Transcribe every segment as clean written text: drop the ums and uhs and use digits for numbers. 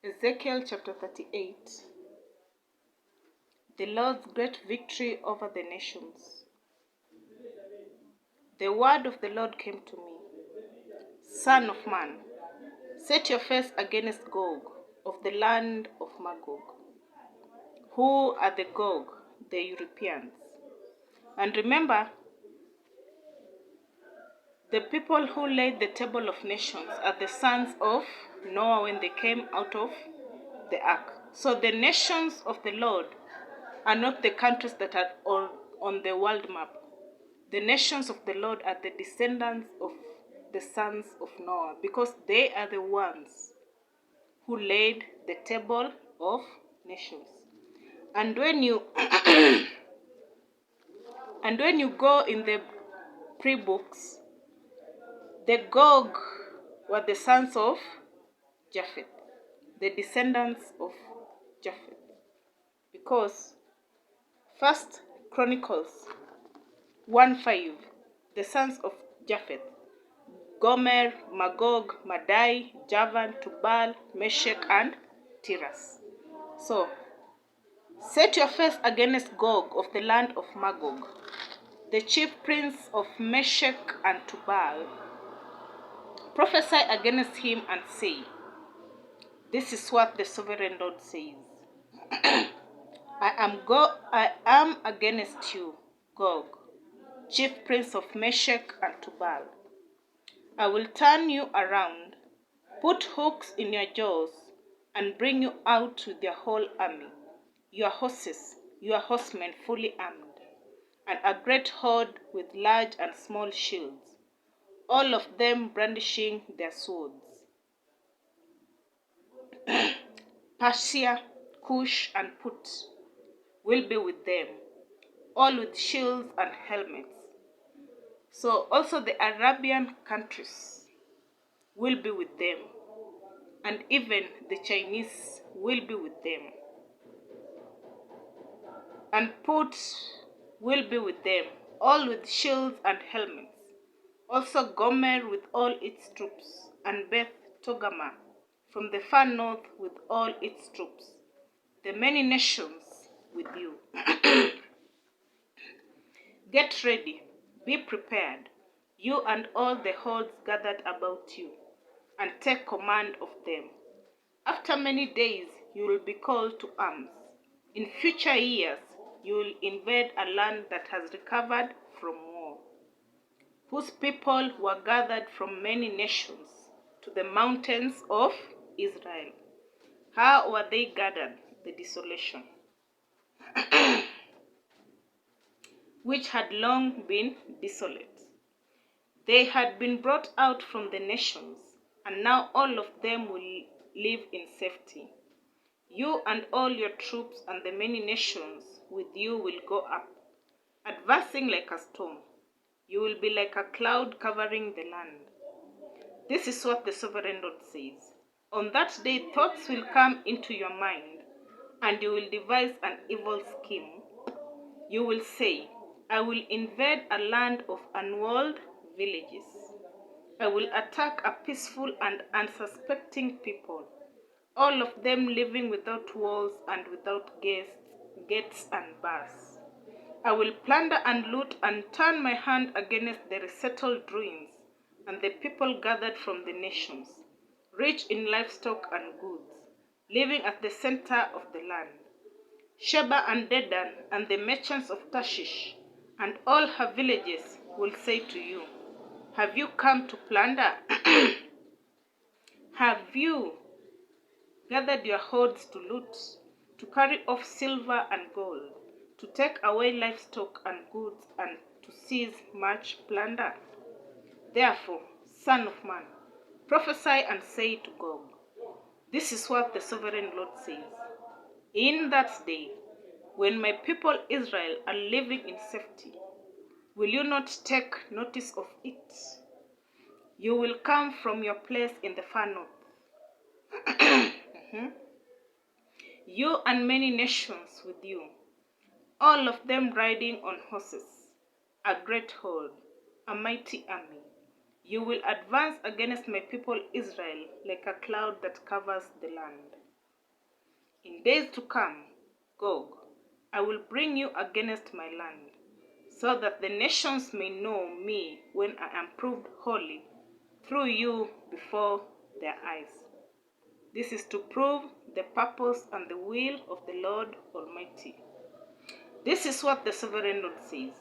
Ezekiel chapter 38. The Lord's great victory over the nations. The word of the Lord came to me. Son of man, set your face against Gog of the land of Magog. Who are the Gog? The Europeans. And remember, the people who laid the table of nations are the sons of Noah when they came out of the ark. So the nations of the Lord are not the countries that are on the world map. The nations of the Lord are the descendants of the sons of Noah, because they are the ones who laid the table of nations. And when you go in the pre-books, the Gog were the sons of Japheth, the descendants of Japheth. Because First Chronicles 1:5, the sons of Japheth: Gomer, Magog, Madai, Javan, Tubal, Meshech, and Tiras. So, set your face against Gog of the land of Magog, the chief prince of Meshech and Tubal. Prophesy against him and say, this is what the sovereign Lord says. I am against you, Gog, chief prince of Meshech and Tubal. I will turn you around, put hooks in your jaws, and bring you out with your whole army, your horses, your horsemen fully armed, and a great horde with large and small shields, all of them brandishing their swords. Persia, Cush, and Put will be with them, all with shields and helmets. So also the Arabian countries will be with them, and even the Chinese will be with them. And Put will be with them, all with shields and helmets. Also Gomer with all its troops, and Beth Togarmah from the far north with all its troops, the many nations with you. Get ready, be prepared, you and all the hordes gathered about you, and take command of them. After many days you will be called to arms. In future years you will invade a land that has recovered from war, whose people were gathered from many nations to the mountains of Israel. How were they gathered? The desolation, which had long been desolate. They had been brought out from the nations, and now all of them will live in safety. You and all your troops and the many nations with you will go up, advancing like a storm. You will be like a cloud covering the land. This is what the sovereign Lord says. On that day thoughts will come into your mind, and you will devise an evil scheme. You will say, I will invade a land of unwalled villages. I will attack a peaceful and unsuspecting people, all of them living without walls and without gates and bars. I will plunder and loot and turn my hand against the resettled ruins and the people gathered from the nations, rich in livestock and goods, living at the center of the land. Sheba and Dedan and the merchants of Tarshish and all her villages will say to you, have you come to plunder? Have you gathered your hordes to loot, to carry off silver and gold, to take away livestock and goods, and to seize much plunder? Therefore, son of man, prophesy and say to Gog, this is what the sovereign Lord says. In that day, when my people Israel are living in safety, will you not take notice of it? You will come from your place in the far north. You and many nations with you, all of them riding on horses, a great horde, a mighty army. You will advance against my people Israel like a cloud that covers the land. In days to come, Gog, I will bring you against my land, so that the nations may know me when I am proved holy through you before their eyes. This is to prove the purpose and the will of the Lord Almighty. This is what the sovereign Lord says.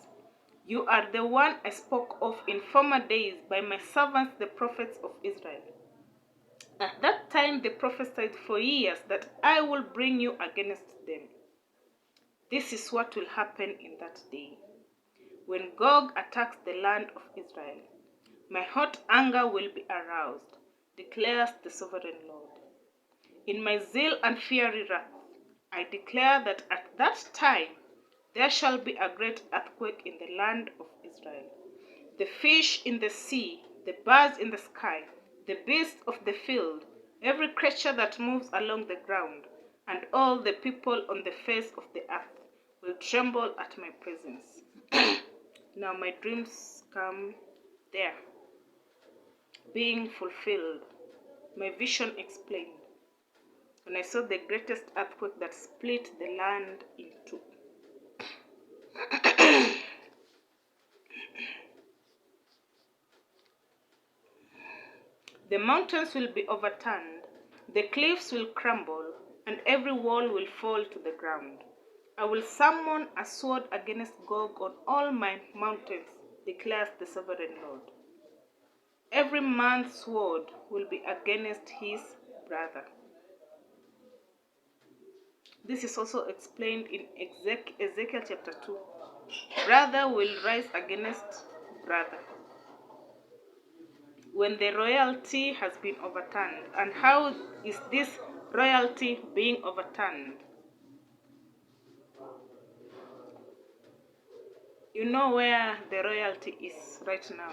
You are the one I spoke of in former days by my servants the prophets of Israel. At that time they prophesied for years that I will bring you against them. This is what will happen in that day. When Gog attacks the land of Israel, my hot anger will be aroused, declares the sovereign Lord. In my zeal and fiery wrath, I declare that at that time there shall be a great earthquake in the land of Israel. The fish in the sea, the birds in the sky, the beasts of the field, every creature that moves along the ground, and all the people on the face of the earth will tremble at my presence. Now my dreams come there, being fulfilled. My vision explained. When I saw the greatest earthquake that split the land in two. The mountains will be overturned, the cliffs will crumble, and every wall will fall to the ground. I will summon a sword against Gog on all my mountains, declares the sovereign Lord. Every man's sword will be against his brother. This is also explained in Ezekiel chapter 2. Brother will rise against brother when the royalty has been overturned. And how is this royalty being overturned? You know where the royalty is right now.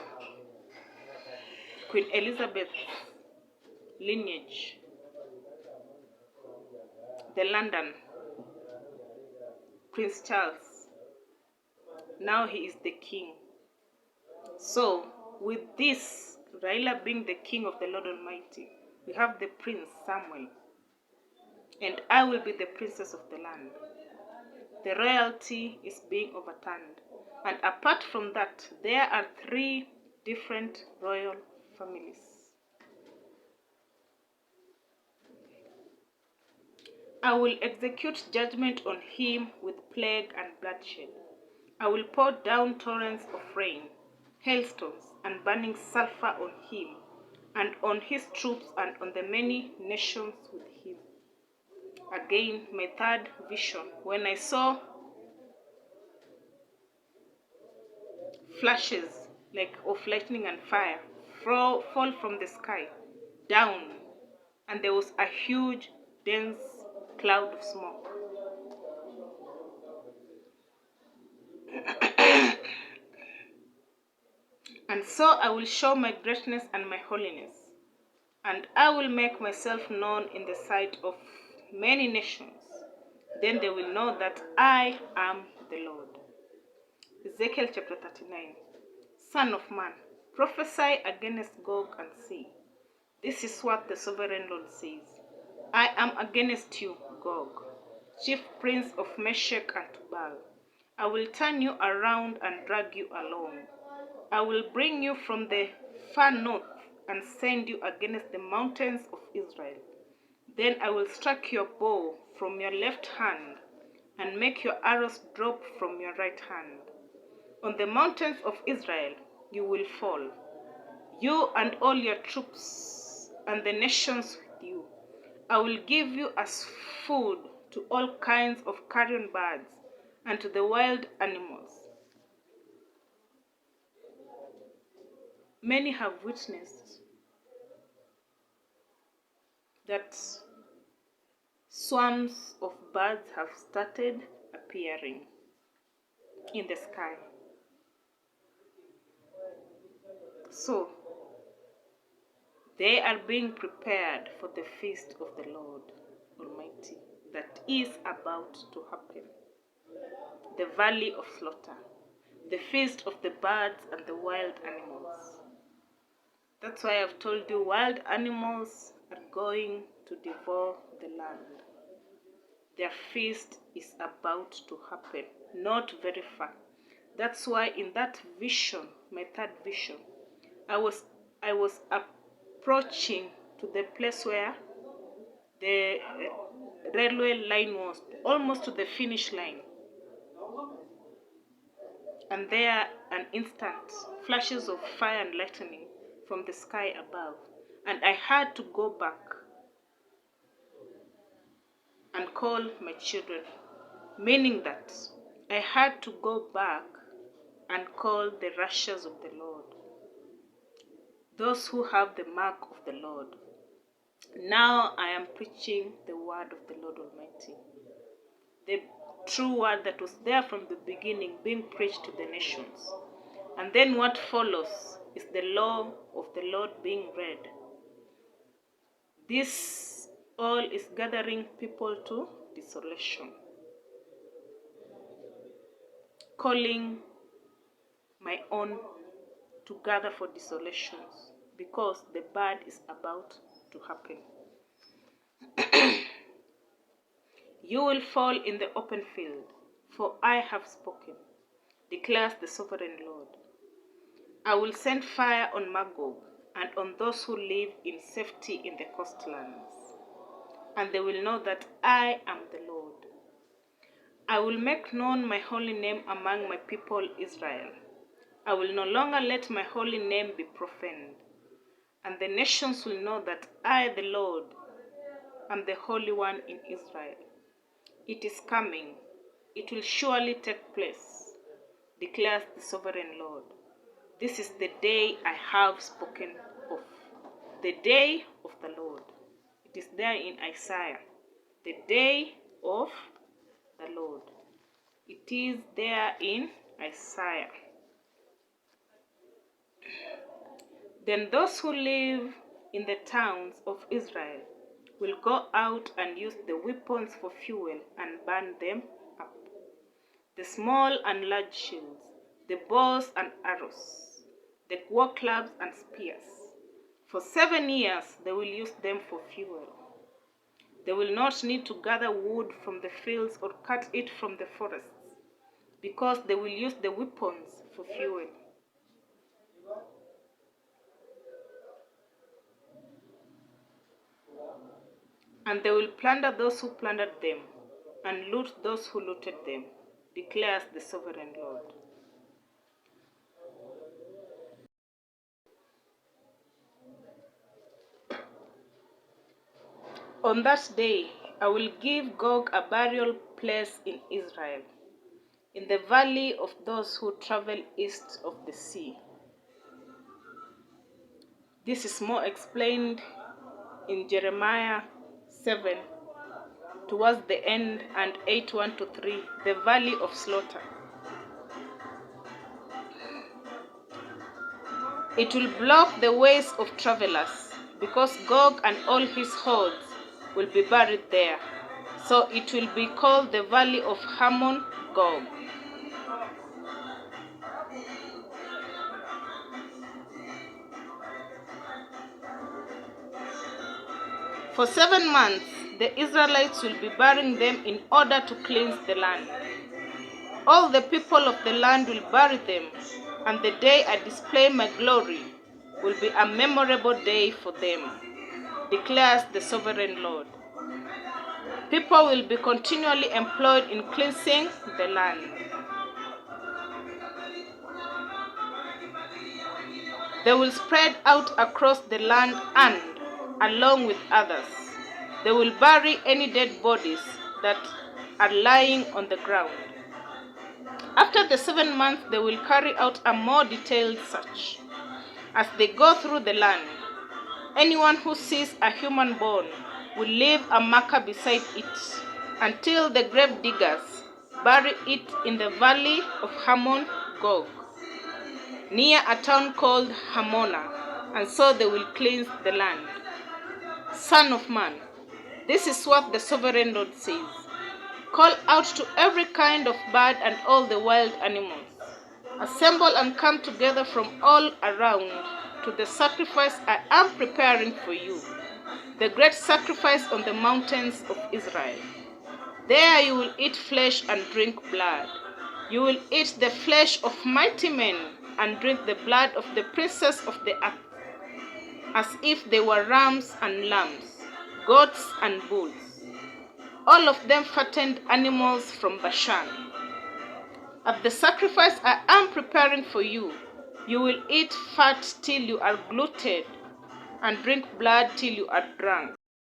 Queen Elizabeth's lineage. The London. Prince Charles. Now he is the king. So, with this, Raila being the king of the Lord Almighty, we have the Prince Samuel. And I will be the princess of the land. The royalty is being overturned. And apart from that, there are 3 different royal families. I will execute judgment on him with plague and bloodshed. I will pour down torrents of rain, hailstones, and burning sulfur on him, and on his troops, and on the many nations with him. Again, my third vision, when I saw flashes like of lightning and fire fall from the sky down, and there was a huge, dense cloud of smoke. And so I will show my greatness and my holiness, and I will make myself known in the sight of many nations. Then they will know that I am the Lord. Ezekiel chapter 39. Son of man, prophesy against Gog and say, this is what the sovereign Lord says. I am against you, Gog, chief prince of Meshech and Tubal. I will turn you around and drag you along. I will bring you from the far north and send you against the mountains of Israel. Then I will strike your bow from your left hand and make your arrows drop from your right hand. On the mountains of Israel you will fall, you and all your troops and the nations with you. I will give you as food to all kinds of carrion birds and to the wild animals. Many have witnessed that swarms of birds have started appearing in the sky. So, they are being prepared for the feast of the Lord Almighty that is about to happen. The valley of slaughter, the feast of the birds and the wild animals. That's why I've told you wild animals are going to devour the land. Their feast is about to happen, not very far. That's why in that vision, my third vision, I was approaching to the place where the railway line was, almost to the finish line. And there an instant flashes of fire and lightning from the sky above. And I had to go back and call my children, meaning that I had to go back and call the righteous of the Lord, those who have the mark of the Lord. Now I am preaching the word of the Lord Almighty, the true word that was there from the beginning, being preached to the nations. And then what follows is the law of the Lord being read. This all is gathering people to desolation, calling my own to gather for desolations, because the bad is about to happen. You will fall in the open field, for I have spoken, declares the sovereign Lord. I will send fire on Magog and on those who live in safety in the coastlands, and they will know that I am the Lord. I will make known my holy name among my people Israel. I will no longer let my holy name be profaned, and the nations will know that I, the Lord, am the Holy One in Israel. It is coming. It will surely take place, declares the sovereign Lord. This is the day I have spoken of, the day of the Lord. It is there in Isaiah, the day of the Lord. It is there in Isaiah. Then those who live in the towns of Israel will go out and use the weapons for fuel and burn them up, the small and large shields, the bows and arrows, the war clubs and spears. For 7 years they will use them for fuel. They will not need to gather wood from the fields or cut it from the forests, because they will use the weapons for fuel. And they will plunder those who plundered them, and loot those who looted them, declares the sovereign Lord. On that day, I will give Gog a burial place in Israel, in the valley of those who travel east of the sea. This is more explained in Jeremiah 7, towards the end, and 8:1-3, the valley of slaughter. It will block the ways of travelers, because Gog and all his hordes will be buried there. So it will be called the valley of Hamon Gog. For 7 months, the Israelites will be burying them in order to cleanse the land. All the people of the land will bury them, and the day I display my glory will be a memorable day for them, declares the sovereign Lord. People will be continually employed in cleansing the land. They will spread out across the land and, along with others, they will bury any dead bodies that are lying on the ground. After the 7 months, they will carry out a more detailed search. As they go through the land, anyone who sees a human bone will leave a marker beside it until the grave diggers bury it in the valley of Hamon Gog, near a town called Hamona, and so they will cleanse the land. Son of man, this is what the sovereign Lord says. Call out to every kind of bird and all the wild animals. Assemble and come together from all around to the sacrifice I am preparing for you, the great sacrifice on the mountains of Israel. There you will eat flesh and drink blood. You will eat the flesh of mighty men and drink the blood of the princes of the earth, as if they were rams and lambs, goats and bulls, all of them fattened animals from Bashan. At the sacrifice I am preparing for you, you will eat fat till you are glutted, and drink blood till you are drunk.